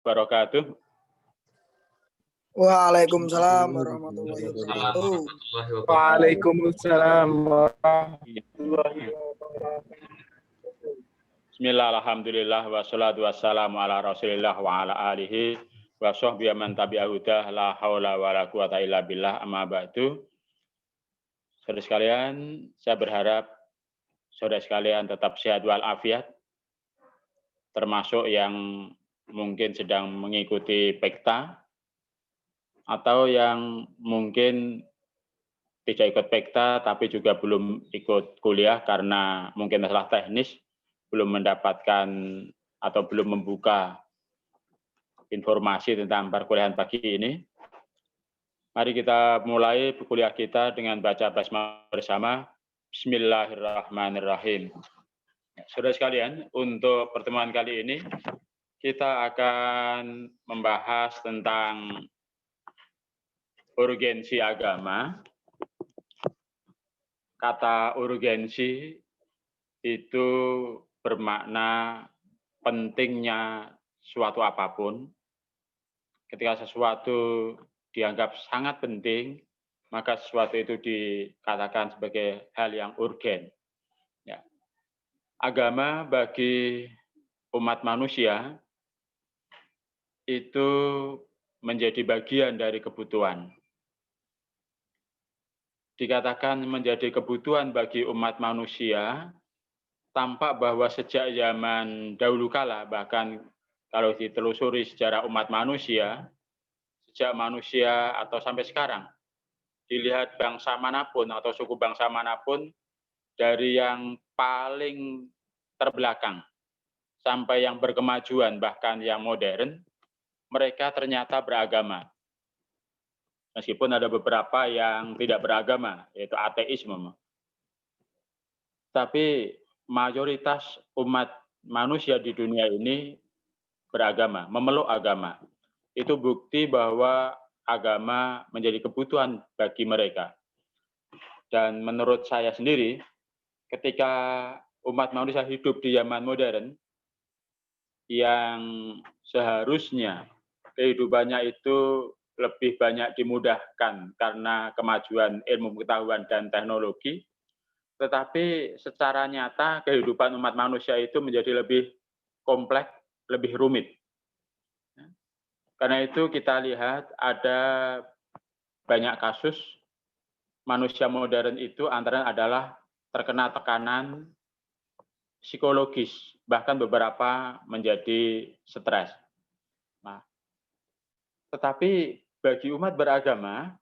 wabarakatuh. Waalaikumsalam warahmatullahi wabarakatuh. Waalaikumsalam warahmatullahi wabarakatuh. Bismillah, alhamdulillah, wassalatu wassalamu ala rasulillah wa ala alihi wa sahbihi man tabi'ahudah, la hawla wa la quwata illa billah, amma ba'du. Saudara sekalian, saya berharap saudara sekalian tetap sehat walafiat, termasuk yang mungkin sedang mengikuti PEKTA, atau yang mungkin tidak ikut PEKTA tapi juga belum ikut kuliah karena mungkin masalah teknis, belum mendapatkan atau belum membuka informasi tentang perkuliahan pagi ini. Mari kita mulai kuliah kita dengan baca basmalah bersama. Bismillahirrahmanirrahim. Saudara sekalian, untuk pertemuan kali ini kita akan membahas tentang urgensi agama. Kata urgensi itu bermakna pentingnya suatu apapun. Ketika sesuatu dianggap sangat penting, maka sesuatu itu dikatakan sebagai hal yang urgen. Ya. Agama bagi umat manusia itu menjadi bagian dari kebutuhan. Dikatakan menjadi kebutuhan bagi umat manusia, tampak bahwa sejak zaman dahulu kala, bahkan kalau ditelusuri sejarah umat manusia, sejak manusia atau sampai sekarang, dilihat bangsa manapun atau suku bangsa manapun, dari yang paling terbelakang sampai yang berkemajuan, bahkan yang modern, mereka ternyata beragama. Meskipun ada beberapa yang tidak beragama, yaitu ateisme. Tapi mayoritas umat manusia di dunia ini beragama, memeluk agama. Itu bukti bahwa agama menjadi kebutuhan bagi mereka. Dan menurut saya sendiri, ketika umat manusia hidup di zaman modern, yang seharusnya kehidupannya itu lebih banyak dimudahkan karena kemajuan ilmu pengetahuan dan teknologi, tetapi secara nyata kehidupan umat manusia itu menjadi lebih kompleks, lebih rumit. Karena itu kita lihat ada banyak kasus manusia modern itu antara adalah terkena tekanan psikologis, bahkan beberapa menjadi stres. Nah, tetapi bagi umat beragama,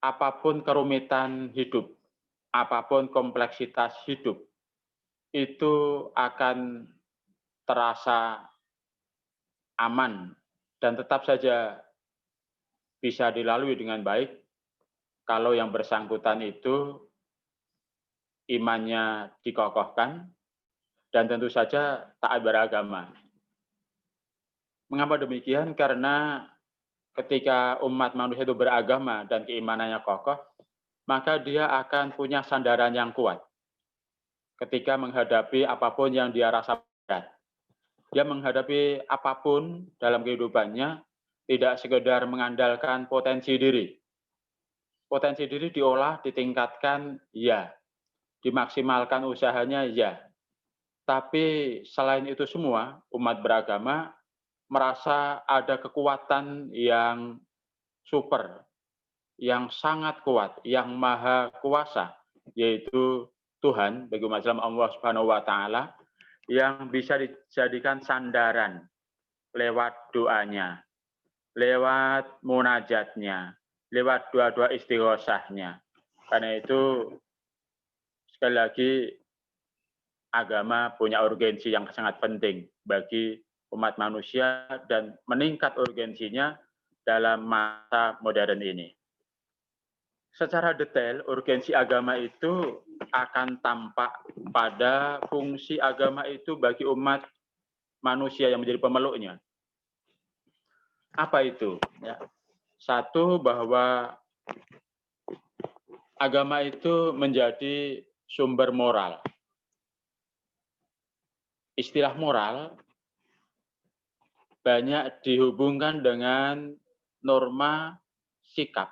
apapun kerumitan hidup, apapun kompleksitas hidup, itu akan terasa aman dan tetap saja bisa dilalui dengan baik kalau yang bersangkutan itu imannya dikokohkan dan tentu saja taat beragama. Mengapa demikian? Karena ketika umat manusia itu beragama dan keimanannya kokoh, maka dia akan punya sandaran yang kuat ketika menghadapi apapun yang dia rasa berat. Dia menghadapi apapun dalam kehidupannya, tidak sekedar mengandalkan potensi diri. Potensi diri diolah, ditingkatkan, ya. Dimaksimalkan usahanya, ya. Tapi selain itu semua, umat beragama merasa ada kekuatan yang super, yang sangat kuat, yang maha kuasa, yaitu Tuhan, bagi umat Islam Allah Subhanahu wa Ta'ala, yang bisa dijadikan sandaran lewat doanya, lewat munajatnya, lewat doa-doa istighosahnya. Karena itu, sekali lagi, agama punya urgensi yang sangat penting bagi umat manusia dan meningkat urgensinya dalam masa modern ini. Secara detail, urgensi agama itu akan tampak pada fungsi agama itu bagi umat manusia yang menjadi pemeluknya. Apa itu? Ya. Satu, bahwa agama itu menjadi sumber moral. Istilah moral banyak dihubungkan dengan norma sikap.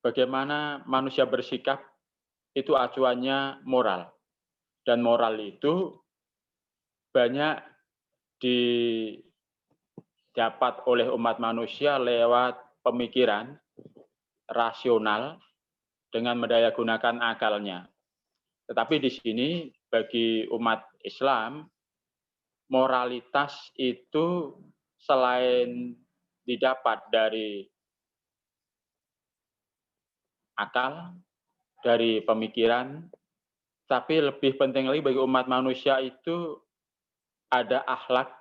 Bagaimana manusia bersikap itu acuannya moral. Dan moral itu banyak didapat oleh umat manusia lewat pemikiran rasional dengan mendayagunakan akalnya. Tetapi di sini bagi umat Islam, moralitas itu selain didapat dari akal, dari pemikiran, tapi lebih penting lagi bagi umat manusia itu ada akhlak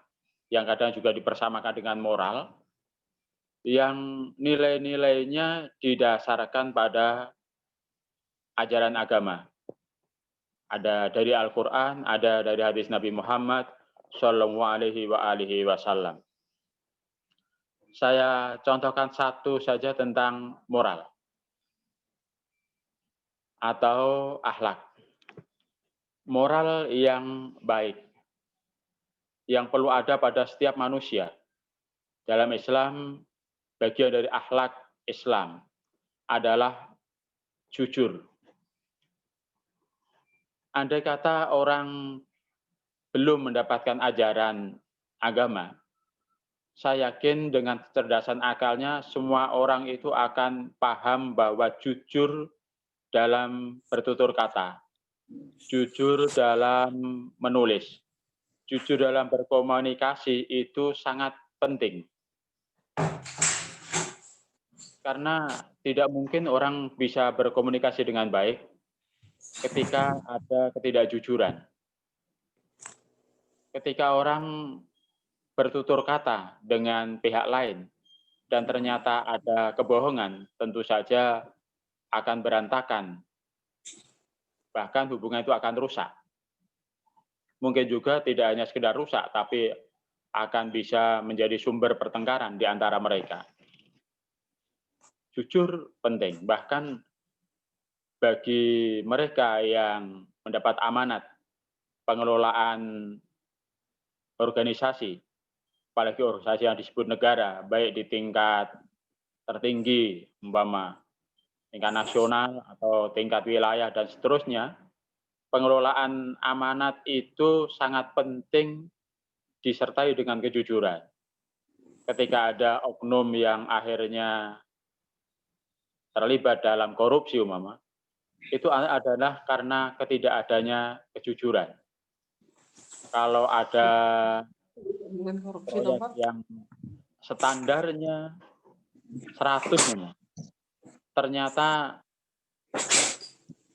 yang kadang juga dipersamakan dengan moral, yang nilai-nilainya didasarkan pada ajaran agama. Ada dari Al-Quran, ada dari hadis Nabi Muhammad Sallallahu Alaihi Wasallam. Saya contohkan satu saja tentang moral atau akhlak. Moral yang baik, yang perlu ada pada setiap manusia. Dalam Islam, bagian dari akhlak Islam adalah jujur. Andai kata orang belum mendapatkan ajaran agama, saya yakin dengan kecerdasan akalnya semua orang itu akan paham bahwa jujur dalam bertutur kata, jujur dalam menulis, jujur dalam berkomunikasi itu sangat penting. Karena tidak mungkin orang bisa berkomunikasi dengan baik ketika ada ketidakjujuran. Ketika orang bertutur kata dengan pihak lain dan ternyata ada kebohongan, tentu saja akan berantakan. Bahkan hubungan itu akan rusak. Mungkin juga tidak hanya sekedar rusak, tapi akan bisa menjadi sumber pertengkaran di antara mereka. Jujur penting, bahkan bagi mereka yang mendapat amanat pengelolaan organisasi, apalagi organisasi yang disebut negara, baik di tingkat tertinggi, umpama tingkat nasional atau tingkat wilayah dan seterusnya, pengelolaan amanat itu sangat penting disertai dengan kejujuran. Ketika ada oknum yang akhirnya terlibat dalam korupsi umpama, itu adalah karena ketidakadanya kejujuran. Kalau ada proyek yang standarnya 100 ternyata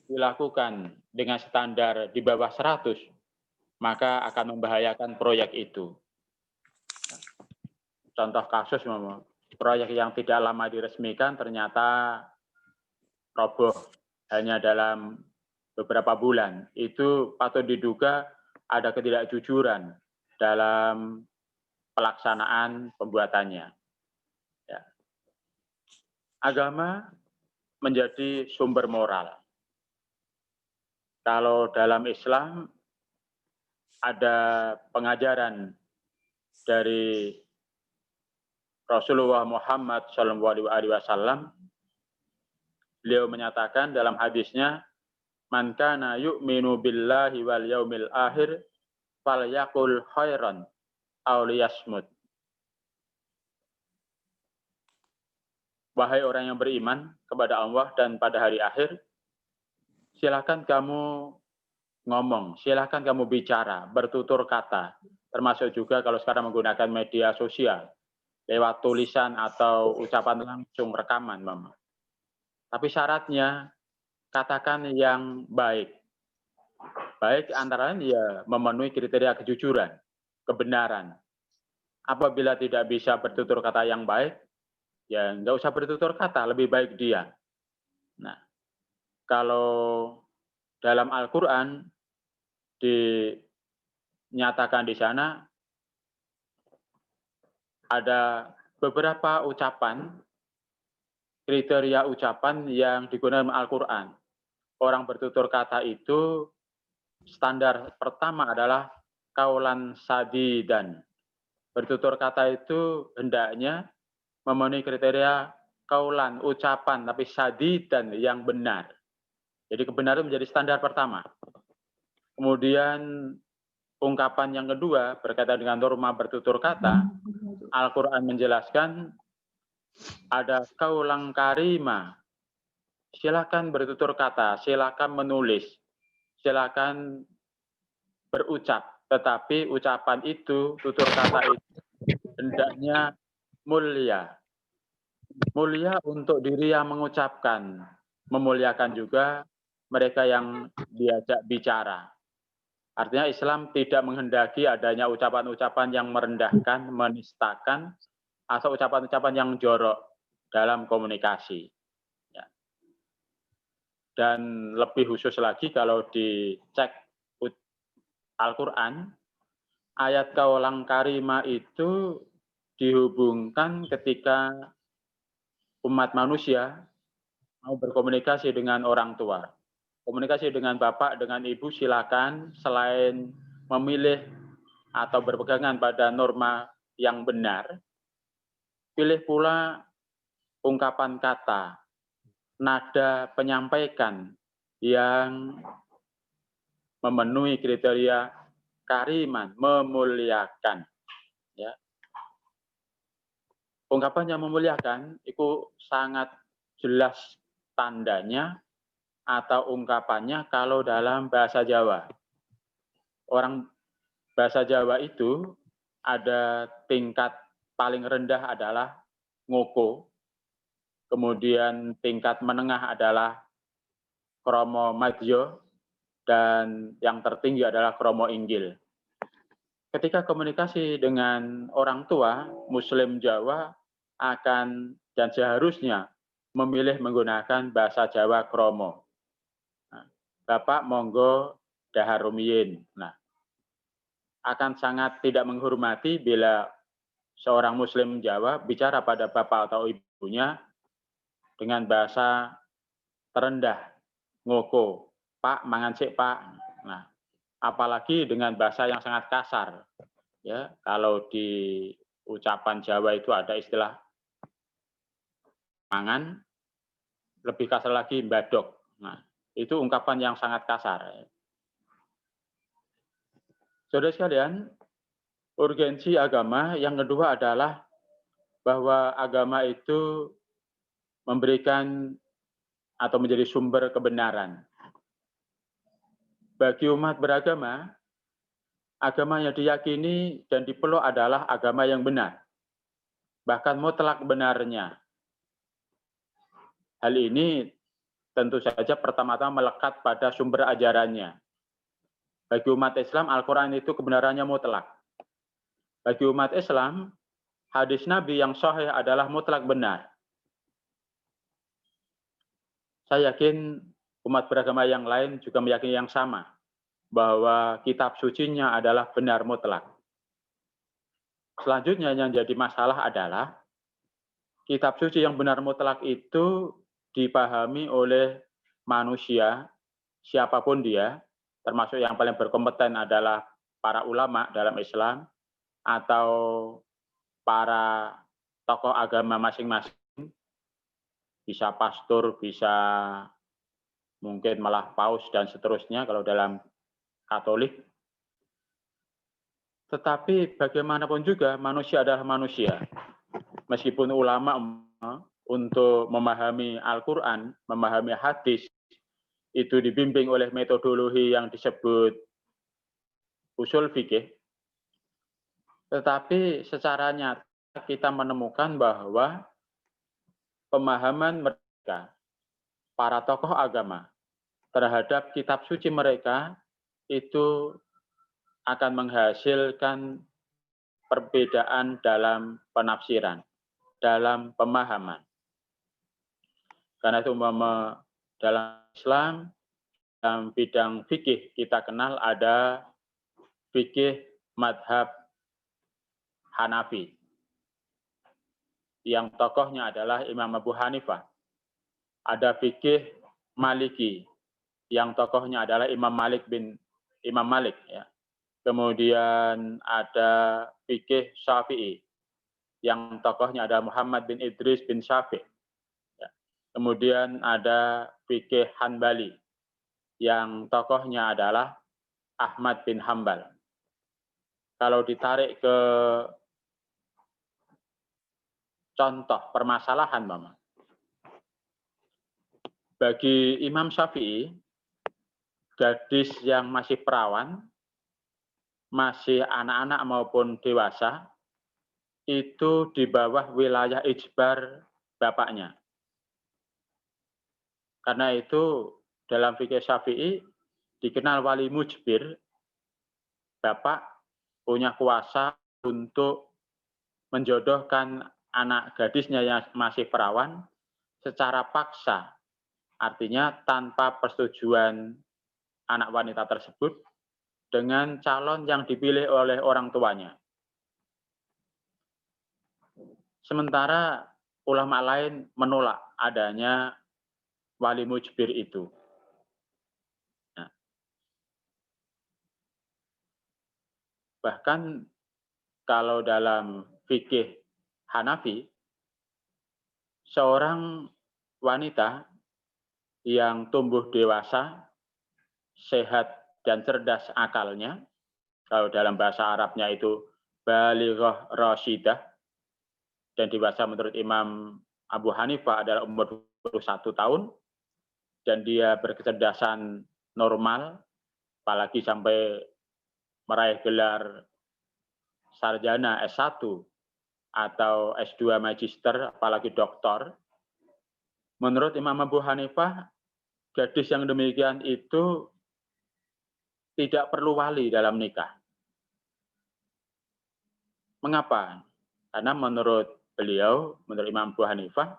dilakukan dengan standar di bawah 100, maka akan membahayakan proyek itu. Contoh kasus, proyek yang tidak lama diresmikan ternyata roboh hanya dalam beberapa bulan. Itu patut diduga ada ketidakjujuran dalam pelaksanaan pembuatannya. Ya. Agama menjadi sumber moral. Kalau dalam Islam ada pengajaran dari Rasulullah Muhammad SAW, beliau menyatakan dalam hadisnya, "Man kana yu'minu billahi wal yaumil akhir falyaqul khairan aw liyasmut." Wahai orang yang beriman kepada Allah dan pada hari akhir, silakan kamu ngomong, silakan kamu bicara, bertutur kata, termasuk juga kalau sekarang menggunakan media sosial, lewat tulisan atau ucapan langsung rekaman, Mama. Tapi syaratnya, katakan yang baik. Baik antara lain ya memenuhi kriteria kejujuran, kebenaran. Apabila tidak bisa bertutur kata yang baik, ya nggak usah bertutur kata, lebih baik diam. Nah, kalau dalam Al-Quran dinyatakan di sana ada beberapa ucapan, kriteria ucapan yang digunakan Al-Quran. Orang bertutur kata itu standar pertama adalah kaulan sadidan, bertutur kata itu hendaknya memenuhi kriteria kaulan, ucapan, tapi sadidan yang benar. Jadi kebenaran menjadi standar pertama. Kemudian ungkapan yang kedua berkaitan dengan norma bertutur kata, Al-Quran menjelaskan ada kaulang karima. Silakan bertutur kata, silakan menulis, silakan berucap. Tetapi ucapan itu, tutur kata itu hendaknya mulia. Mulia untuk diri yang mengucapkan, memuliakan juga mereka yang diajak bicara. Artinya Islam tidak menghendaki adanya ucapan-ucapan yang merendahkan, menistakan, atau ucapan-ucapan yang jorok dalam komunikasi. Ya. Dan lebih khusus lagi kalau dicek Al-Quran, ayat kaulang karimah itu dihubungkan ketika umat manusia mau berkomunikasi dengan orang tua. Komunikasi dengan bapak, dengan ibu silakan, selain memilih atau berpegangan pada norma yang benar, pilih pula ungkapan kata, nada penyampaikan yang memenuhi kriteria kariman, memuliakan. Ya. Ungkapan yang memuliakan itu sangat jelas tandanya atau ungkapannya kalau dalam bahasa Jawa. Orang bahasa Jawa itu ada tingkat paling rendah adalah ngoko, kemudian tingkat menengah adalah kromo madyo, dan yang tertinggi adalah kromo inggil. Ketika komunikasi dengan orang tua, Muslim Jawa akan dan seharusnya memilih menggunakan bahasa Jawa kromo. Bapak monggo dahar rumiyin. Nah, akan sangat tidak menghormati bila seorang Muslim Jawa bicara pada bapak atau ibunya dengan bahasa terendah, ngoko, Pak, mangan sik Pak. Nah, apalagi dengan bahasa yang sangat kasar. Ya, kalau di ucapan Jawa itu ada istilah mangan, lebih kasar lagi mbadok. Nah, itu ungkapan yang sangat kasar. Saudara sekalian, urgensi agama yang kedua adalah bahwa agama itu memberikan atau menjadi sumber kebenaran. Bagi umat beragama, agama yang diyakini dan dipeluk adalah agama yang benar, bahkan mutlak benarnya. Hal ini tentu saja pertama-tama melekat pada sumber ajarannya. Bagi umat Islam, Al-Quran itu kebenarannya mutlak. Bagi umat Islam, hadis Nabi yang sahih adalah mutlak benar. Saya yakin umat beragama yang lain juga meyakini yang sama, bahwa kitab sucinya adalah benar mutlak. Selanjutnya yang jadi masalah adalah kitab suci yang benar mutlak itu dipahami oleh manusia, siapapun dia, termasuk yang paling berkompeten adalah para ulama dalam Islam, atau para tokoh agama masing-masing, bisa pastor, bisa mungkin malah paus dan seterusnya kalau dalam Katolik. Tetapi bagaimanapun juga manusia adalah manusia. Meskipun ulama untuk memahami Al-Quran, memahami hadis, itu dibimbing oleh metodologi yang disebut usul fikih, tetapi secara nyata kita menemukan bahwa pemahaman mereka, para tokoh agama, terhadap kitab suci mereka itu akan menghasilkan perbedaan dalam penafsiran, dalam pemahaman. Karena itu dalam Islam, dalam bidang fikih kita kenal ada fikih madhab Hanafi, yang tokohnya adalah Imam Abu Hanifah. Ada fikih Maliki, yang tokohnya adalah Imam Malik. Ya. Kemudian ada fikih Syafi'i yang tokohnya ada Muhammad bin Idris bin Syafi'. Ya. Kemudian ada fikih Hanbali yang tokohnya adalah Ahmad bin Hambal. Kalau ditarik ke contoh permasalahan, Mama. Bagi Imam Syafi'i, gadis yang masih perawan, masih anak-anak maupun dewasa, itu di bawah wilayah ijbar bapaknya. Karena itu dalam fikih Syafi'i dikenal wali mujbir, bapak punya kuasa untuk menjodohkan anak gadisnya yang masih perawan secara paksa, artinya tanpa persetujuan anak wanita tersebut dengan calon yang dipilih oleh orang tuanya. Sementara ulama lain menolak adanya wali mujbir itu. Nah, bahkan kalau dalam fikih Hanafi, seorang wanita yang tumbuh dewasa, sehat dan cerdas akalnya, kalau dalam bahasa Arabnya itu balighah rasyidah, dan dewasa menurut Imam Abu Hanifah adalah umur 21 tahun, dan dia berkecerdasan normal, apalagi sampai meraih gelar sarjana S1 atau S2 magister, apalagi doktor. Menurut Imam Abu Hanifah, gadis yang demikian itu tidak perlu wali dalam nikah. Mengapa? Karena menurut beliau, menurut Imam Abu Hanifah,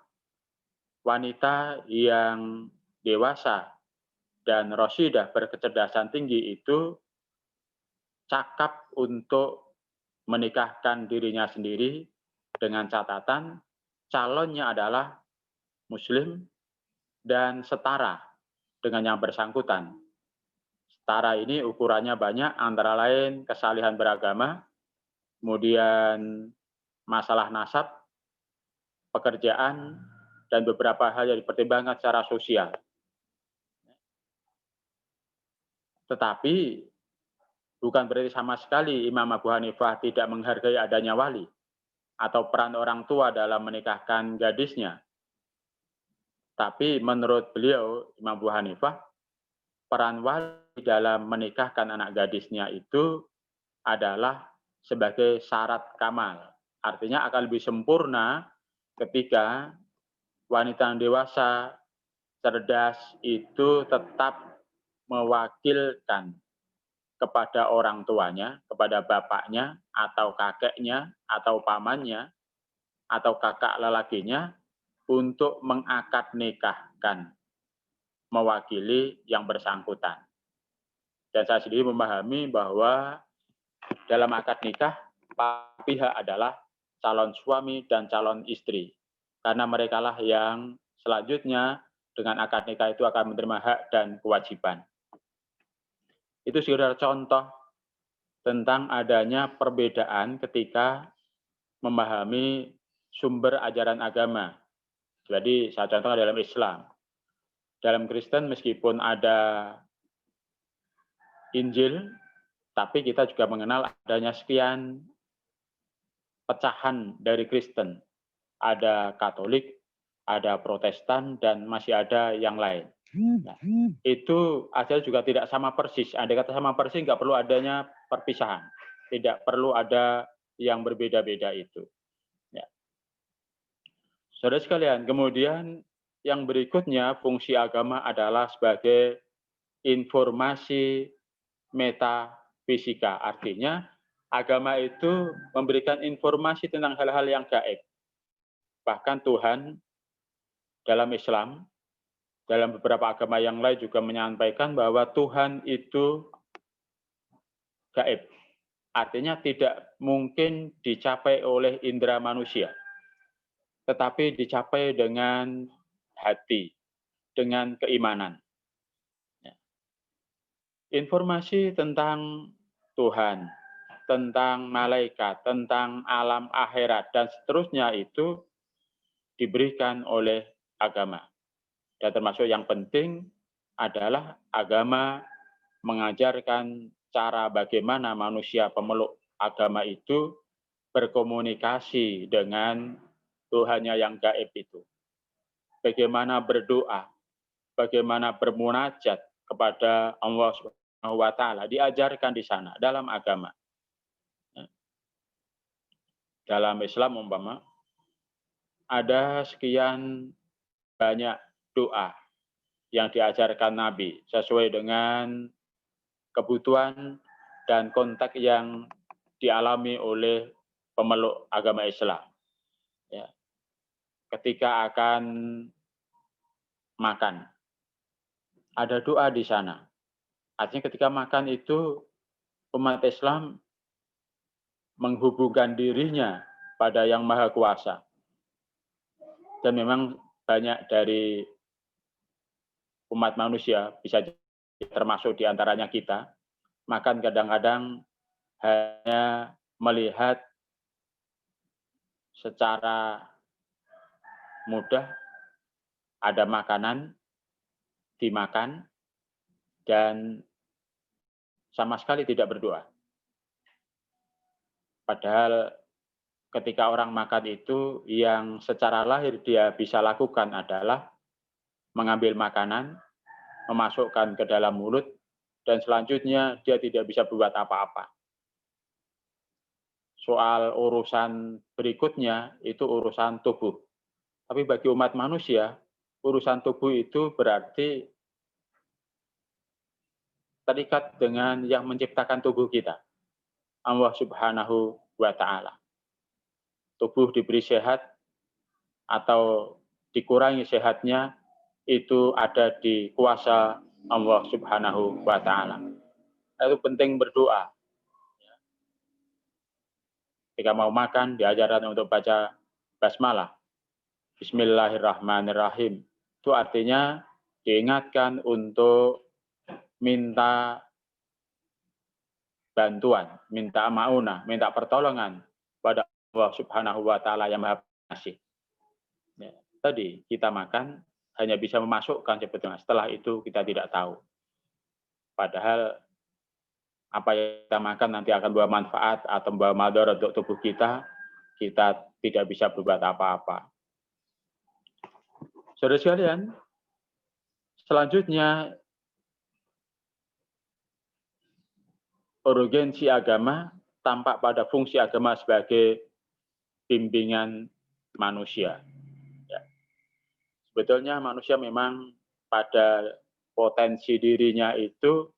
wanita yang dewasa dan rasyidah berkecerdasan tinggi itu cakap untuk menikahkan dirinya sendiri dengan catatan calonnya adalah Muslim dan setara dengan yang bersangkutan. Setara ini ukurannya banyak, antara lain kesalihan beragama, kemudian masalah nasab, pekerjaan, dan beberapa hal yang dipertimbangkan secara sosial. Tetapi bukan berarti sama sekali Imam Abu Hanifah tidak menghargai adanya wali atau peran orang tua dalam menikahkan gadisnya. Tapi menurut beliau, Imam Abu Hanifah, peran wali dalam menikahkan anak gadisnya itu adalah sebagai syarat kamal. Artinya akan lebih sempurna ketika wanita yang dewasa, cerdas itu tetap mewakilkan kepada orang tuanya, kepada bapaknya, atau kakeknya, atau pamannya, atau kakak lelakinya, untuk mengakad nikahkan, mewakili yang bersangkutan. Dan saya sendiri memahami bahwa dalam akad nikah, pihak adalah calon suami dan calon istri. Karena merekalah yang selanjutnya dengan akad nikah itu akan menerima hak dan kewajiban. Itu sekedar contoh tentang adanya perbedaan ketika memahami sumber ajaran agama. Jadi saya contoh dalam Islam. Dalam Kristen meskipun ada Injil, tapi kita juga mengenal adanya sekian pecahan dari Kristen. Ada Katolik, ada Protestan, dan masih ada yang lain. Nah, itu aja juga tidak sama persis. Andai kata sama persis, nggak perlu adanya perpisahan. Tidak perlu ada yang berbeda-beda itu. Ya. Saudara sekalian, kemudian yang berikutnya fungsi agama adalah sebagai informasi metafisika. Artinya agama itu memberikan informasi tentang hal-hal yang gaib. Bahkan Tuhan dalam Islam, dalam beberapa agama yang lain juga menyampaikan bahwa Tuhan itu gaib. Artinya tidak mungkin dicapai oleh indera manusia, tetapi dicapai dengan hati, dengan keimanan. Informasi tentang Tuhan, tentang malaikat, tentang alam akhirat, dan seterusnya itu diberikan oleh agama. Dan termasuk yang penting adalah agama mengajarkan cara bagaimana manusia pemeluk agama itu berkomunikasi dengan Tuhannya yang gaib itu. Bagaimana berdoa, bagaimana bermunajat kepada Allah Subhanahu wa taala diajarkan di sana dalam agama. Dalam Islam umpama ada sekian banyak doa yang diajarkan Nabi sesuai dengan kebutuhan dan konteks yang dialami oleh pemeluk agama Islam. Ya. Ketika akan makan, ada doa di sana. Artinya ketika makan itu umat Islam menghubungkan dirinya pada Yang Maha Kuasa. Dan memang banyak dari umat manusia, bisa termasuk di antaranya kita, makan kadang-kadang hanya melihat secara mudah ada makanan dimakan dan sama sekali tidak berdoa. Padahal ketika orang makan itu yang secara lahir dia bisa lakukan adalah mengambil makanan, memasukkan ke dalam mulut, dan selanjutnya dia tidak bisa buat apa-apa. Soal urusan berikutnya itu urusan tubuh. Tapi bagi umat manusia, urusan tubuh itu berarti terikat dengan yang menciptakan tubuh kita, Allah Subhanahu wa taala. Tubuh diberi sehat atau dikurangi sehatnya itu ada di kuasa Allah Subhanahu wa taala. Itu penting berdoa. Ketika mau makan diajarkan untuk baca basmalah. Bismillahirrahmanirrahim. Itu artinya diingatkan untuk minta bantuan, minta maunah, minta pertolongan pada Allah Subhanahu wa taala yang Maha Pengasih. Ya, tadi kita makan hanya bisa memasukkan sebetulnya. Setelah itu kita tidak tahu. Padahal apa yang kita makan nanti akan membawa manfaat atau membawa madarat untuk tubuh kita, kita tidak bisa berbuat apa-apa. Saudara sekalian, selanjutnya urgensi agama tampak pada fungsi agama sebagai bimbingan manusia. Ya. Sebetulnya manusia memang pada potensi dirinya itu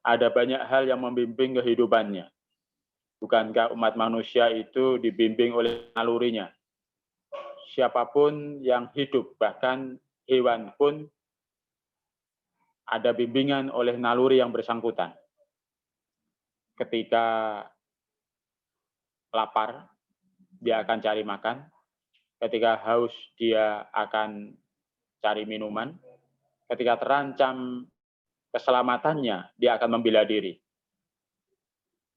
ada banyak hal yang membimbing kehidupannya. Bukankah umat manusia itu dibimbing oleh nalurinya? Siapapun yang hidup, bahkan hewan pun ada bimbingan oleh naluri yang bersangkutan. Ketika lapar, dia akan cari makan. Ketika haus, dia akan cari minuman. Ketika terancam keselamatannya, dia akan membela diri.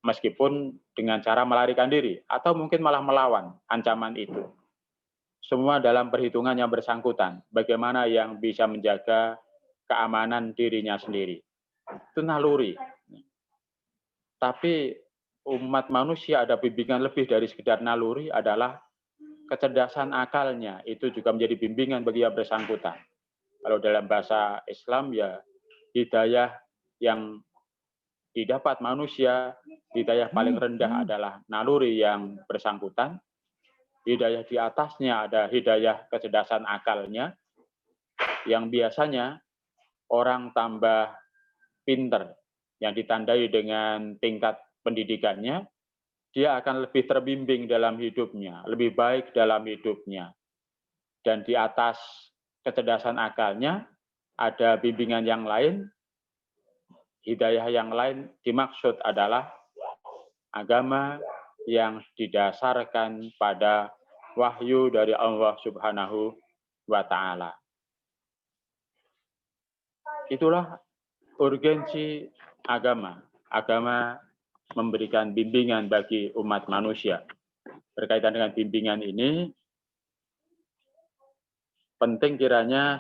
Meskipun dengan cara melarikan diri, atau mungkin malah melawan ancaman itu. Semua dalam perhitungan yang bersangkutan. Bagaimana yang bisa menjaga keamanan dirinya sendiri. Itu naluri. Tapi umat manusia ada bimbingan lebih dari sekedar naluri adalah kecerdasan akalnya. Itu juga menjadi bimbingan bagi yang bersangkutan. Kalau dalam bahasa Islam ya hidayah yang didapat manusia, hidayah paling rendah adalah naluri yang bersangkutan. Hidayah di atasnya ada hidayah kecerdasan akalnya, yang biasanya orang tambah pinter, yang ditandai dengan tingkat pendidikannya, dia akan lebih terbimbing dalam hidupnya, lebih baik dalam hidupnya. Dan di atas kecerdasan akalnya, ada bimbingan yang lain, hidayah yang lain dimaksud adalah agama yang didasarkan pada wahyu dari Allah Subhanahu wa taala. Itulah urgensi agama. Agama memberikan bimbingan bagi umat manusia. Berkaitan dengan bimbingan ini, penting kiranya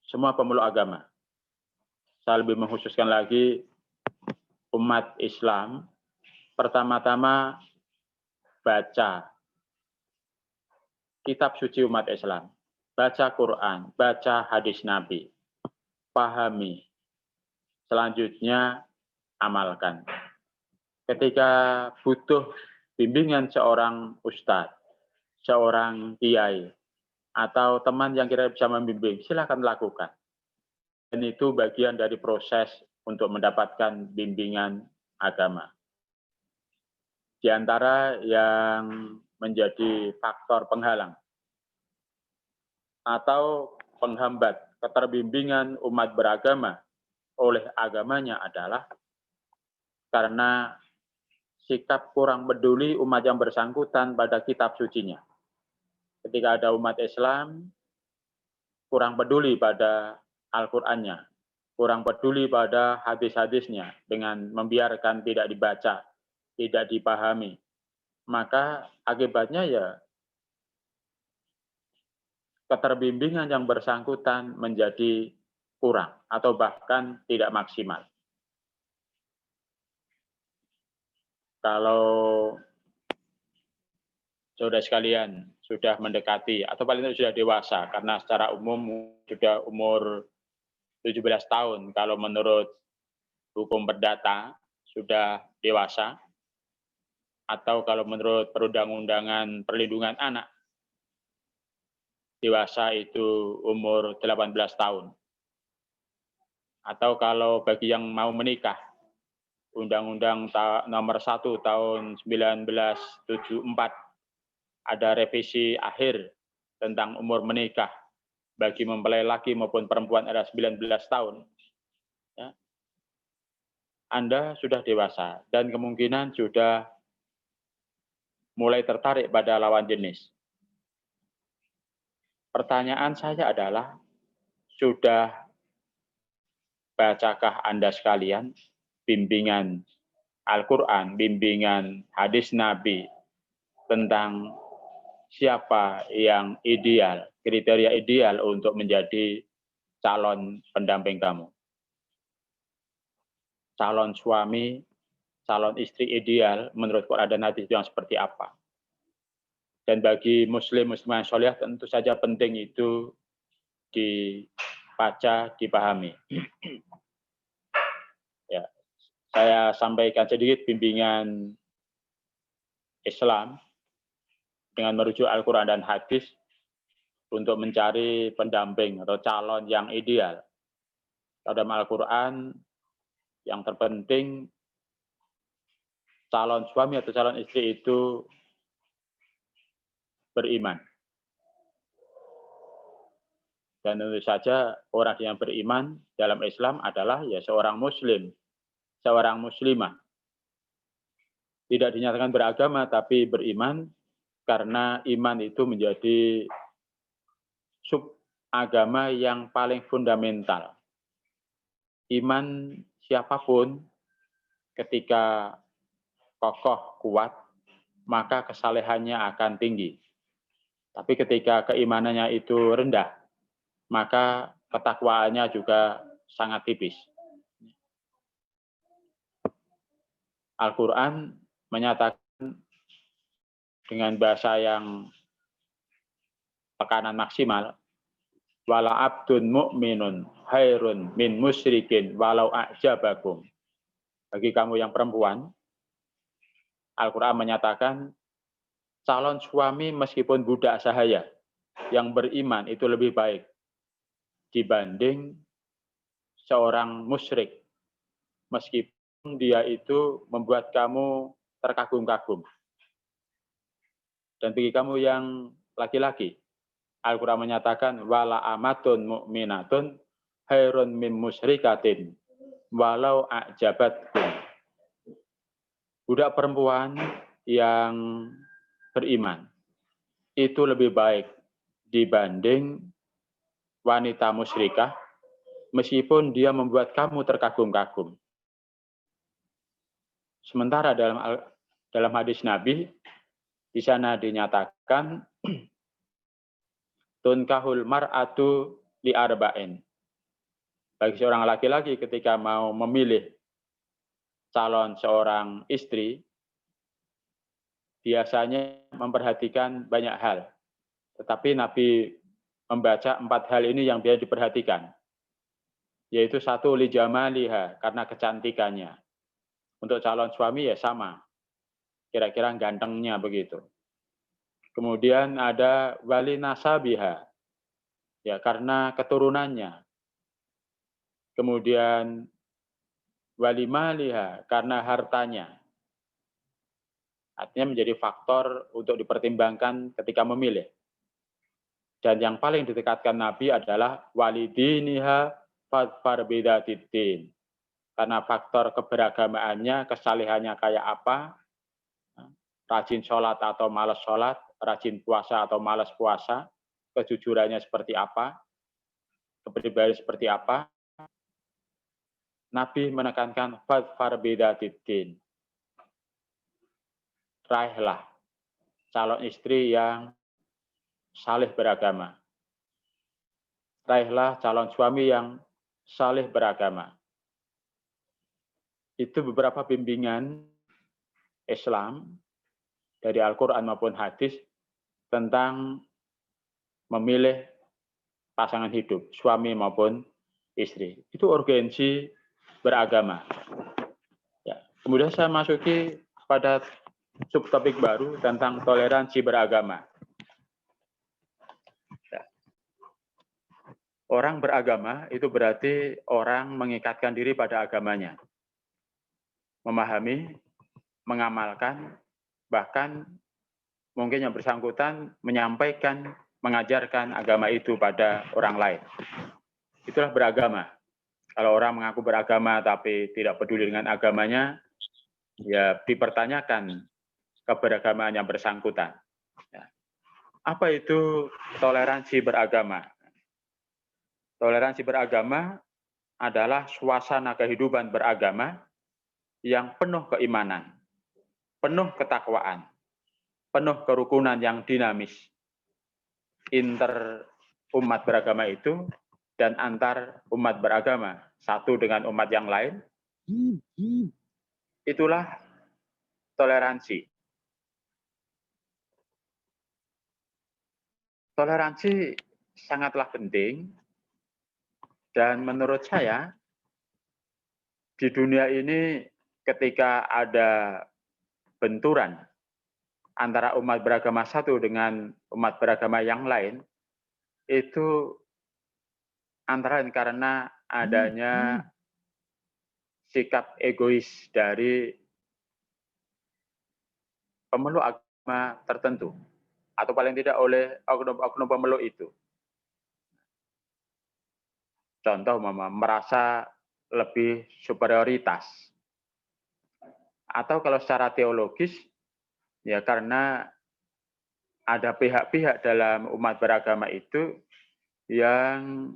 semua pemeluk agama, saya lebih mengkhususkan lagi umat Islam, pertama-tama baca kitab suci umat Islam, baca Quran, baca hadis Nabi, pahami, selanjutnya amalkan. Ketika butuh bimbingan seorang ustadz, seorang kiai, atau teman yang kira bisa membimbing, silakan lakukan. Dan itu bagian dari proses untuk mendapatkan bimbingan agama. Di antara yang menjadi faktor penghalang atau penghambat keterbimbingan umat beragama oleh agamanya adalah karena sikap kurang peduli umat yang bersangkutan pada kitab sucinya. Ketika ada umat Islam kurang peduli pada Al-Qur'annya, kurang peduli pada hadis-hadisnya dengan membiarkan tidak dibaca, tidak dipahami, maka akibatnya ya keterbimbingan yang bersangkutan menjadi kurang atau bahkan tidak maksimal. Kalau saudara sekalian sudah mendekati atau paling tidak sudah dewasa, karena secara umum sudah umur 17 tahun kalau menurut hukum perdata sudah dewasa, atau kalau menurut perundang-undangan perlindungan anak dewasa itu umur 18 tahun. Atau kalau bagi yang mau menikah, Undang-Undang nomor 1 tahun 1974 ada revisi akhir tentang umur menikah bagi mempelai laki maupun perempuan ada 19 tahun. Ya. Anda sudah dewasa dan kemungkinan sudah mulai tertarik pada lawan jenis. Pertanyaan saya adalah, sudah bacakah Anda sekalian bimbingan Al-Quran, bimbingan hadis Nabi tentang siapa yang ideal, kriteria ideal untuk menjadi calon pendamping kamu? Calon suami, calon istri ideal menurut Quran dan hadis itu yang seperti apa? Dan bagi muslim-muslimah yang soleh tentu saja penting itu dibaca, dipahami. Ya, saya sampaikan sedikit bimbingan Islam dengan merujuk Al-Quran dan hadis untuk mencari pendamping atau calon yang ideal. Dalam Al-Quran, yang terpenting calon suami atau calon istri itu beriman. Dan tentu saja orang yang beriman dalam Islam adalah ya seorang muslim, seorang muslimah. Tidak dinyatakan beragama tapi beriman, karena iman itu menjadi sub agama yang paling fundamental. Iman siapapun ketika kokoh, kuat, maka kesalehannya akan tinggi. Tapi ketika keimanannya itu rendah, maka ketakwaannya juga sangat tipis. Al-Quran menyatakan dengan bahasa yang tekanan maksimal, wala abdun mu'minun khairun min musyrikin walau a'jabakum. Bagi kamu yang perempuan, Al-Quran menyatakan calon suami meskipun budak sahaya yang beriman itu lebih baik dibanding seorang musyrik, meskipun dia itu membuat kamu terkagum-kagum. Dan bagi kamu yang laki-laki, Al-Quran menyatakan wala amatun mu'minatun khairun min musyrikatin walau a'jabatkum. Budak perempuan yang beriman itu lebih baik dibanding wanita musyrikah meskipun dia membuat kamu terkagum-kagum. Sementara dalam hadis Nabi, di sana dinyatakan tunkahul mar'atu li arba'in. Bagi seorang laki-laki ketika mau memilih calon seorang istri, biasanya memperhatikan banyak hal. Tetapi Nabi membaca 4 hal ini yang biasa diperhatikan. Yaitu 1, li jamaliha, karena kecantikannya. Untuk calon suami ya sama. Kira-kira gantengnya begitu. Kemudian ada wali nasabiha, ya karena keturunannya. Kemudian wali maliha, karena hartanya. Artinya menjadi faktor untuk dipertimbangkan ketika memilih. Dan yang paling ditekatkan Nabi adalah walidiniha fadfar bidatiddin. Karena faktor keberagamaannya, kesalehannya kayak apa, rajin sholat atau malas sholat, rajin puasa atau malas puasa, kejujurannya seperti apa, kepribadian seperti apa. Nabi menekankan fadfar bidatiddin. Raihlah calon istri yang saleh beragama. Raihlah calon suami yang saleh beragama. Itu beberapa bimbingan Islam dari Al-Quran maupun hadis tentang memilih pasangan hidup, suami maupun istri. Itu urgensi beragama. Ya. Kemudian saya masuki pada subtopik baru tentang toleransi beragama. Ya. Orang beragama itu berarti orang mengikatkan diri pada agamanya. Memahami, mengamalkan, bahkan mungkin yang bersangkutan menyampaikan, mengajarkan agama itu pada orang lain. Itulah beragama. Kalau orang mengaku beragama tapi tidak peduli dengan agamanya, ya dipertanyakan keberagamaan yang bersangkutan. Ya. Apa itu toleransi beragama? Toleransi beragama adalah suasana kehidupan beragama yang penuh keimanan, penuh ketakwaan, penuh kerukunan yang dinamis. Inter umat beragama itu dan antar umat beragama, satu dengan umat yang lain. Itulah toleransi. Toleransi sangatlah penting dan menurut saya di dunia ini ketika ada benturan antara umat beragama satu dengan umat beragama yang lain, itu antara lain karena adanya sikap egois dari pemeluk agama tertentu, atau paling tidak oleh oknum-oknum pemeluk itu. Contoh, merasa lebih superioritas. Atau kalau secara teologis, ya karena ada pihak-pihak dalam umat beragama itu yang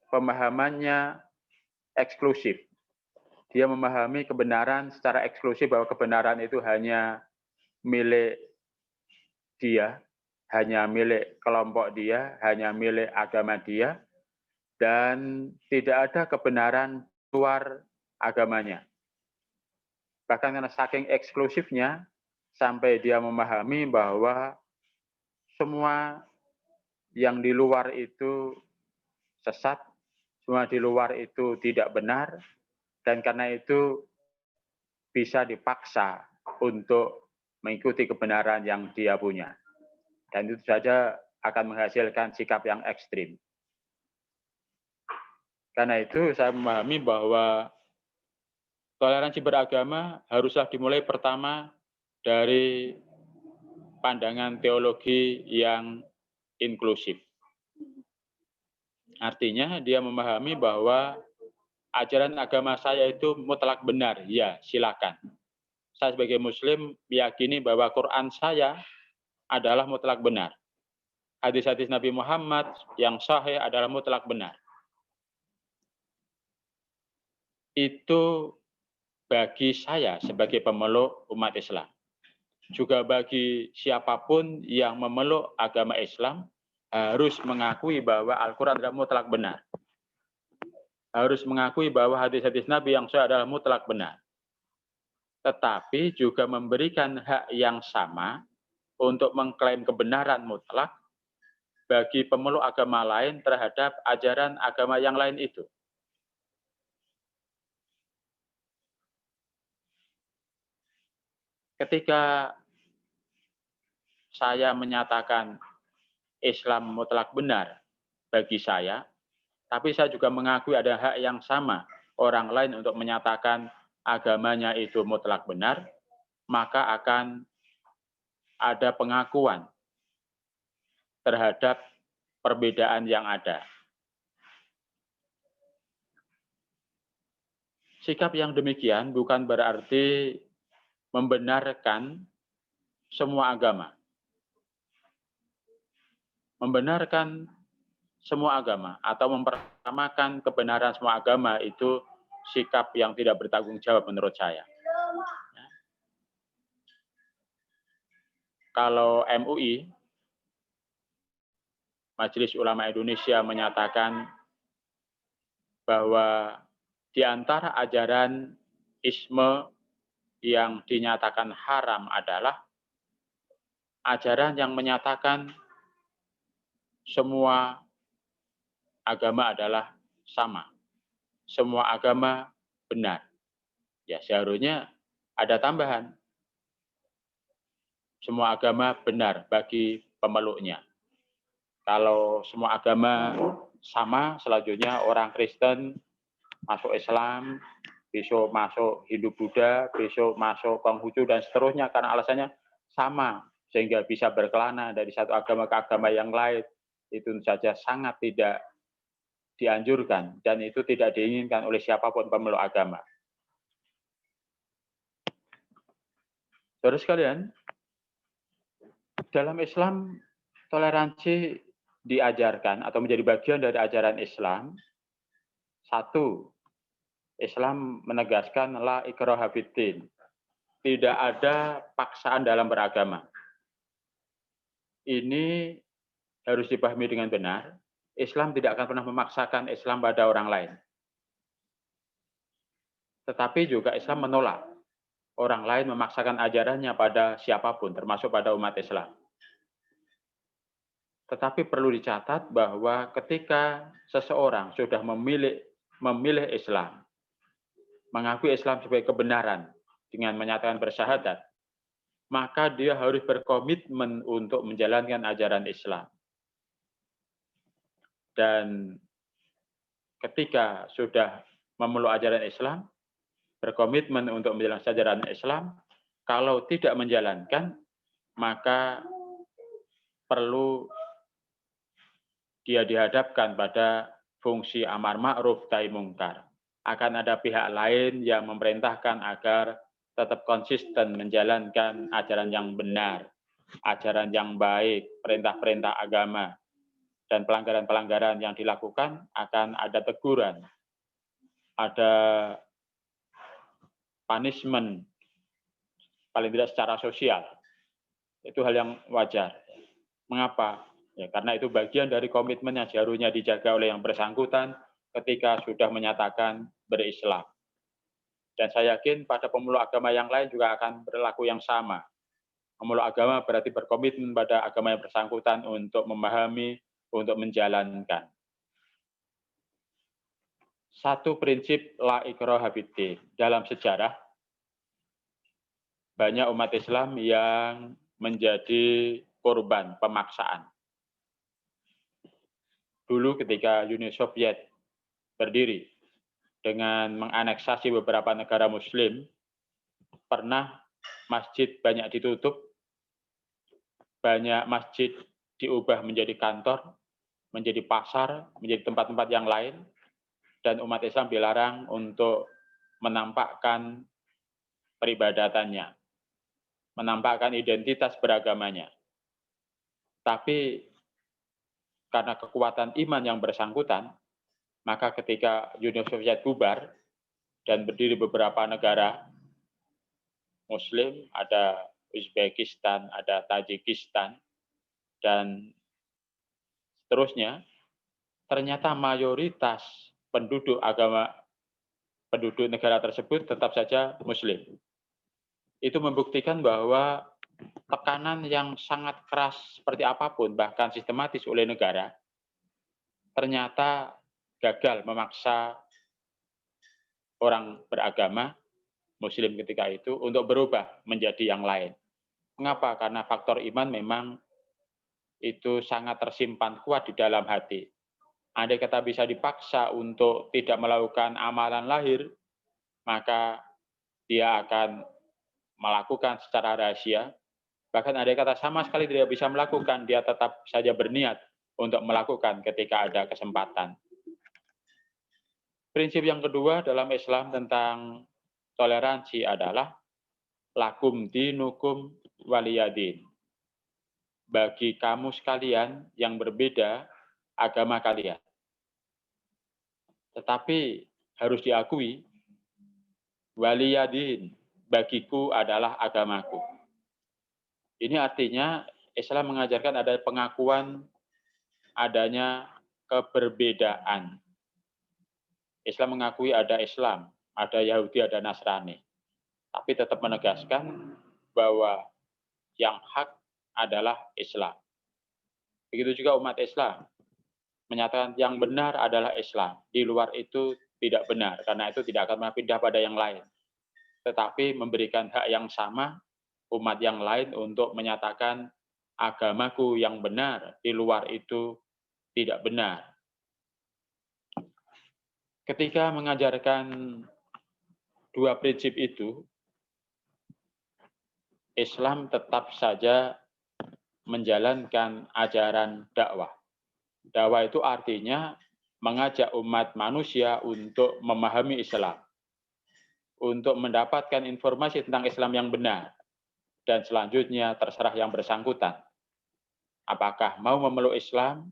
pemahamannya eksklusif. Dia memahami kebenaran secara eksklusif bahwa kebenaran itu hanya milik dia, hanya milik kelompok dia, hanya milik agama dia, dan tidak ada kebenaran luar agamanya. Bahkan karena saking eksklusifnya, sampai dia memahami bahwa semua yang di luar itu sesat, semua di luar itu tidak benar, dan karena itu bisa dipaksa untuk mengikuti kebenaran yang dia punya. Dan itu saja akan menghasilkan sikap yang ekstrim. Karena itu saya memahami bahwa toleransi beragama haruslah dimulai pertama dari pandangan teologi yang inklusif. Artinya dia memahami bahwa ajaran agama saya itu mutlak benar, ya silakan. Saya sebagai Muslim meyakini bahwa Quran saya adalah mutlak benar. Hadis-hadis Nabi Muhammad yang sahih adalah mutlak benar. Itu bagi saya sebagai pemeluk umat Islam. Juga bagi siapapun yang memeluk agama Islam harus mengakui bahwa Al-Quran adalah mutlak benar. Harus mengakui bahwa hadis-hadis Nabi yang sahih adalah mutlak benar. Tetapi juga memberikan hak yang sama untuk mengklaim kebenaran mutlak bagi pemeluk agama lain terhadap ajaran agama yang lain itu. Ketika saya menyatakan Islam mutlak benar bagi saya, tapi saya juga mengakui ada hak yang sama orang lain untuk menyatakan agamanya itu mutlak benar, maka akan ada pengakuan terhadap perbedaan yang ada. Sikap yang demikian bukan berarti membenarkan semua agama. Membenarkan semua agama atau mempertamakan kebenaran semua agama itu sikap yang tidak bertanggung jawab menurut saya. Kalau MUI, Majelis Ulama Indonesia, menyatakan bahwa di antara ajaran isme yang dinyatakan haram adalah ajaran yang menyatakan semua agama adalah sama. Semua agama benar. Ya, seharusnya ada tambahan. Semua agama benar bagi pemeluknya. Kalau semua agama sama, selanjutnya orang Kristen masuk Islam, besok masuk Hindu-Buddha, besok masuk Konghucu, dan seterusnya, karena alasannya sama, sehingga bisa berkelana dari satu agama ke agama yang lain. Itu saja sangat tidak dianjurkan, dan itu tidak diinginkan oleh siapapun pemeluk agama. Saudara sekalian, dalam Islam, toleransi diajarkan atau menjadi bagian dari ajaran Islam. Satu, Islam menegaskan la ikraha fiddin. Tidak ada paksaan dalam beragama. Ini harus dipahami dengan benar. Islam tidak akan pernah memaksakan Islam pada orang lain. Tetapi juga Islam menolak orang lain memaksakan ajarannya pada siapapun, termasuk pada umat Islam. Tetapi perlu dicatat bahwa ketika seseorang sudah memilih Islam, mengakui Islam sebagai kebenaran dengan menyatakan bersyahadat, maka dia harus berkomitmen untuk menjalankan ajaran Islam. Dan ketika sudah memeluk ajaran Islam, berkomitmen untuk menjalankan ajaran Islam, kalau tidak menjalankan, maka perlu dia dihadapkan pada fungsi amar ma'ruf nahi mungkar. Akan ada pihak lain yang memerintahkan agar tetap konsisten menjalankan ajaran yang benar, ajaran yang baik, perintah-perintah agama, dan pelanggaran-pelanggaran yang dilakukan akan ada teguran, ada punishment, paling tidak secara sosial. Itu hal yang wajar. Mengapa? Ya, karena itu bagian dari komitmen yang seharusnya dijaga oleh yang bersangkutan ketika sudah menyatakan berislam. Dan saya yakin pada pemeluk agama yang lain juga akan berlaku yang sama. Pemeluk agama berarti berkomitmen pada agama yang bersangkutan untuk memahami, untuk menjalankan. Satu prinsip la ikraha fiddin. Dalam sejarah, banyak umat Islam yang menjadi korban pemaksaan. Dulu ketika Uni Soviet berdiri dengan menganeksasi beberapa negara Muslim, pernah masjid banyak ditutup, banyak masjid diubah menjadi kantor, menjadi pasar, menjadi tempat-tempat yang lain, dan umat Islam dilarang untuk menampakkan peribadatannya, menampakkan identitas beragamanya. Tapi karena kekuatan iman yang bersangkutan, maka ketika Uni Soviet bubar dan berdiri beberapa negara Muslim, ada Uzbekistan, ada Tajikistan, dan seterusnya. Ternyata mayoritas penduduk negara tersebut tetap saja Muslim. Itu membuktikan bahwa tekanan yang sangat keras seperti apapun, bahkan sistematis oleh negara, ternyata gagal memaksa orang beragama Muslim ketika itu untuk berubah menjadi yang lain. Mengapa? Karena faktor iman memang itu sangat tersimpan kuat di dalam hati. Andai kata bisa dipaksa untuk tidak melakukan amalan lahir, maka dia akan melakukan secara rahasia. Bahkan andai kata sama sekali tidak bisa melakukan, dia tetap saja berniat untuk melakukan ketika ada kesempatan. Prinsip yang kedua dalam Islam tentang toleransi adalah lakum dinukum waliyadin. Bagi kamu sekalian yang berbeda agama kalian. Tetapi harus diakui, waliyadin, bagiku adalah agamaku. Ini artinya Islam mengajarkan ada pengakuan adanya keberbedaan. Islam mengakui ada Islam, ada Yahudi, ada Nasrani. Tapi tetap menegaskan bahwa yang hak adalah Islam. Begitu juga umat Islam menyatakan yang benar adalah Islam. Di luar itu tidak benar, karena itu tidak akan pindah pada yang lain. Tetapi memberikan hak yang sama umat yang lain untuk menyatakan agamaku yang benar, di luar itu tidak benar. Ketika mengajarkan dua prinsip itu, Islam tetap saja menjalankan ajaran dakwah. Dakwah itu artinya mengajak umat manusia untuk memahami Islam, untuk mendapatkan informasi tentang Islam yang benar, dan selanjutnya terserah yang bersangkutan. Apakah mau memeluk Islam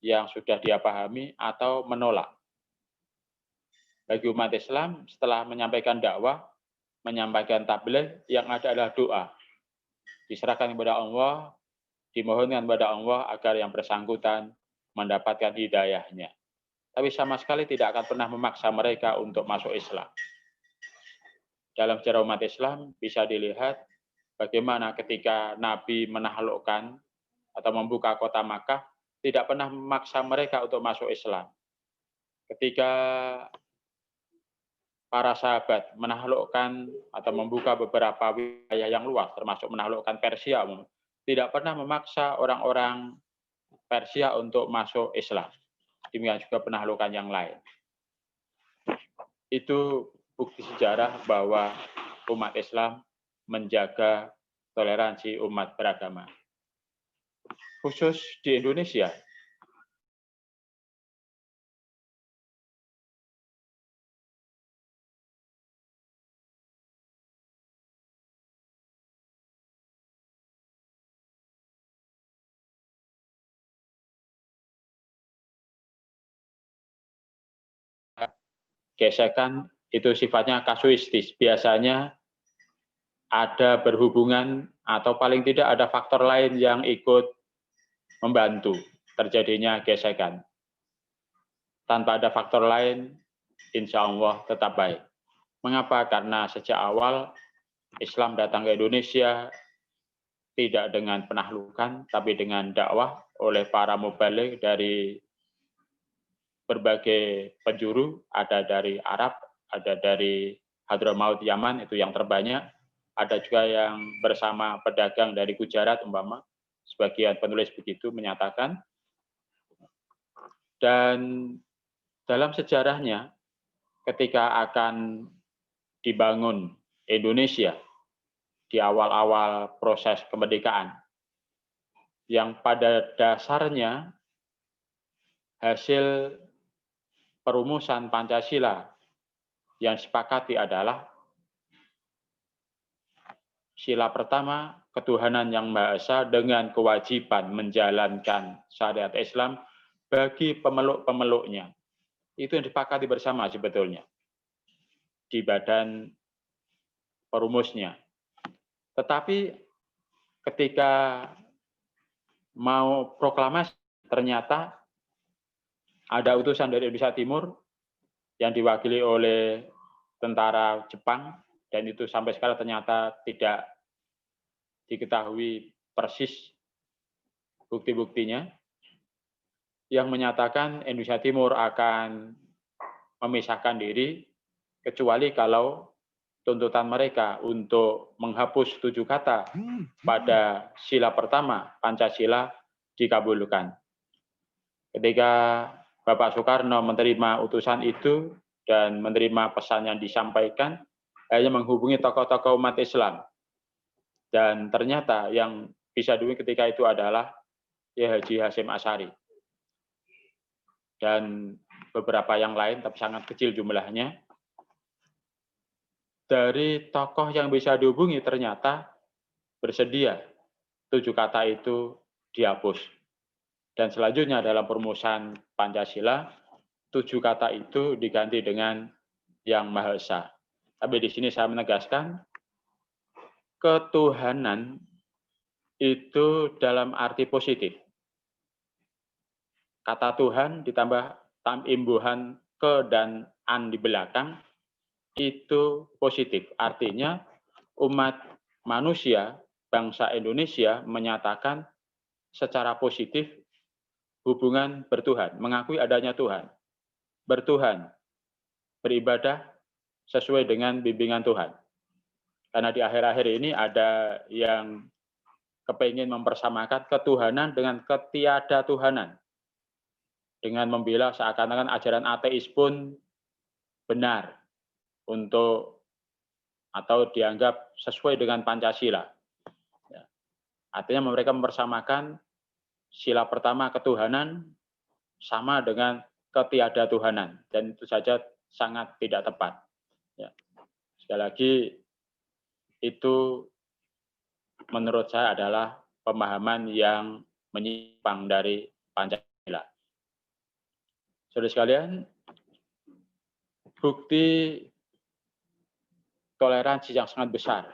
yang sudah dia pahami atau menolak. Bagi umat Islam, setelah menyampaikan dakwah, menyampaikan tabligh, yang ada adalah doa. Diserahkan kepada Allah, dimohonkan kepada Allah agar yang bersangkutan mendapatkan hidayahnya. Tapi sama sekali tidak akan pernah memaksa mereka untuk masuk Islam. Dalam sejarah umat Islam bisa dilihat bagaimana ketika Nabi menaklukkan atau membuka kota Makkah, tidak pernah memaksa mereka untuk masuk Islam. Ketika para sahabat menaklukkan atau membuka beberapa wilayah yang luas, termasuk menaklukkan Persia, tidak pernah memaksa orang-orang Persia untuk masuk Islam. Demikian juga penaklukan yang lain. Itu bukti sejarah bahwa umat Islam menjaga toleransi umat beragama. Khusus di Indonesia, gesekan itu sifatnya kasuistis. Biasanya ada berhubungan atau paling tidak ada faktor lain yang ikut membantu terjadinya gesekan. Tanpa ada faktor lain, insya Allah tetap baik. Mengapa? Karena sejak awal Islam datang ke Indonesia tidak dengan penaklukan, tapi dengan dakwah oleh para mubaligh dari berbagai penjuru, ada dari Arab, ada dari Hadramaut Yaman, itu yang terbanyak, ada juga yang bersama pedagang dari Gujarat umpama, sebagian penulis begitu menyatakan. Dan dalam sejarahnya, ketika akan dibangun Indonesia di awal-awal proses kemerdekaan, yang pada dasarnya hasil perumusan Pancasila yang disepakati adalah sila pertama, ketuhanan yang Maha Esa dengan kewajiban menjalankan syariat Islam bagi pemeluk-pemeluknya. Itu yang disepakati bersama sebetulnya. di badan perumusnya. Tetapi ketika mau proklamasi, ternyata ada utusan dari Indonesia Timur yang diwakili oleh tentara Jepang, dan itu sampai sekarang ternyata tidak diketahui persis bukti-buktinya, yang menyatakan Indonesia Timur akan memisahkan diri kecuali kalau tuntutan mereka untuk menghapus 7 kata pada sila pertama Pancasila dikabulkan. Ketika Bapak Soekarno menerima utusan itu dan menerima pesan yang disampaikan, hanya menghubungi tokoh-tokoh umat Islam. Dan ternyata yang bisa dihubungi ketika itu adalah ya Haji Hasyim Asy'ari. Dan beberapa yang lain, tapi sangat kecil jumlahnya. Dari tokoh yang bisa dihubungi ternyata bersedia 7 kata itu dihapus. Dan selanjutnya dalam perumusan Pancasila, 7 kata itu diganti dengan Yang Maha Esa. Tapi di sini saya menegaskan, ketuhanan itu dalam arti positif. Kata Tuhan ditambah imbuhan ke dan an di belakang, itu positif. Artinya umat manusia, bangsa Indonesia menyatakan secara positif hubungan bertuhan, mengakui adanya Tuhan, bertuhan, beribadah sesuai dengan bimbingan Tuhan. Karena di akhir-akhir ini ada yang kepingin mempersamakan ketuhanan dengan ketiadatuhanan, dengan membela seakan-akan ajaran ateis pun benar untuk atau dianggap sesuai dengan Pancasila. Ya. Artinya mereka mempersamakan sila pertama ketuhanan sama dengan ketiadatuhanan, dan itu saja sangat tidak tepat. Ya. Sekali lagi, itu menurut saya adalah pemahaman yang menyimpang dari Pancasila. Saudara sekalian, bukti toleransi yang sangat besar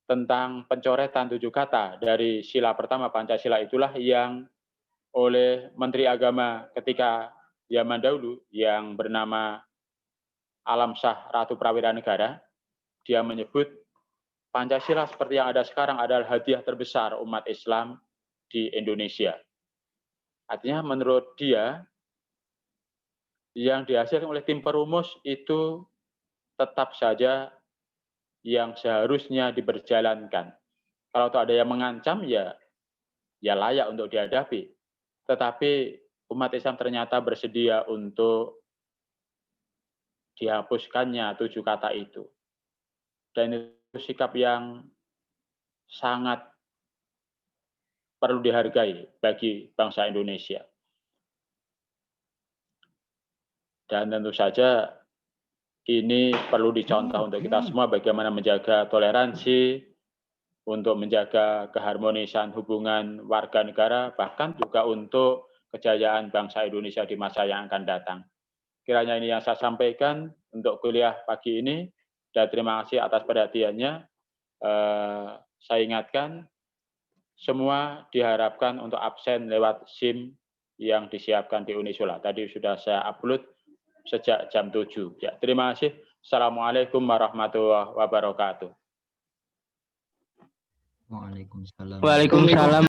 tentang pencoretan 7 kata dari sila pertama Pancasila itulah yang oleh Menteri Agama ketika zaman dahulu yang bernama Alam Shah Ratu Prawira Negara, dia menyebut Pancasila seperti yang ada sekarang adalah hadiah terbesar umat Islam di Indonesia. Artinya menurut dia, yang dihasilkan oleh tim perumus itu tetap saja yang seharusnya diberjalankan. Kalau ada yang mengancam, ya layak untuk dihadapi. Tetapi umat Islam ternyata bersedia untuk dihapuskannya 7 kata itu. Dan itu sikap yang sangat perlu dihargai bagi bangsa Indonesia. Dan tentu saja ini perlu dicontoh untuk kita semua bagaimana menjaga toleransi, untuk menjaga keharmonisan hubungan warga negara, bahkan juga untuk kejayaan bangsa Indonesia di masa yang akan datang. Kiranya ini yang saya sampaikan untuk kuliah pagi ini, dan terima kasih atas perhatiannya. Saya ingatkan, semua diharapkan untuk absen lewat SIM yang disiapkan di Unisula. Tadi sudah saya upload sejak jam 7. Ya, terima kasih. Assalamualaikum warahmatullahi wabarakatuh. Waalaikumsalam. Waalaikumsalam.